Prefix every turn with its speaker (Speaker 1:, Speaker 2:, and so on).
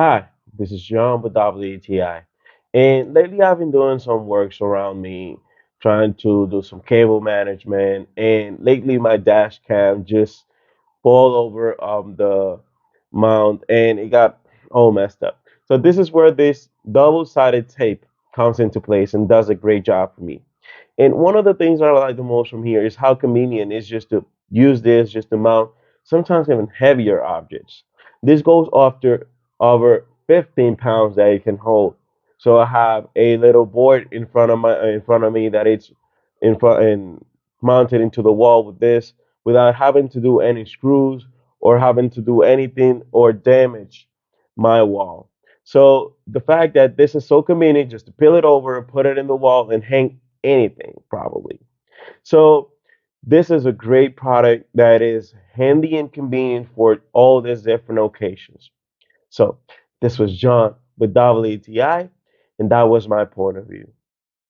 Speaker 1: Hi, this is John with WTI. And lately I've been doing some works around me, trying to do some cable management. And lately my dash cam just fall over the mount and it got all messed up. So this is where this double-sided tape comes into place and does a great job for me. And one of the things I like the most from here is how convenient it's just to use this just to mount sometimes even heavier objects. This goes after over 15 pounds that it can hold. So I have a little board in front of me that it's in front and mounted into the wall with this without having to do any screws or having to do anything or damage my wall. So the fact that this is so convenient just to peel it over, put it in the wall, and hang anything probably. So this is a great product that is handy and convenient for all these different occasions. So this was John with WTI, and that was my point of view.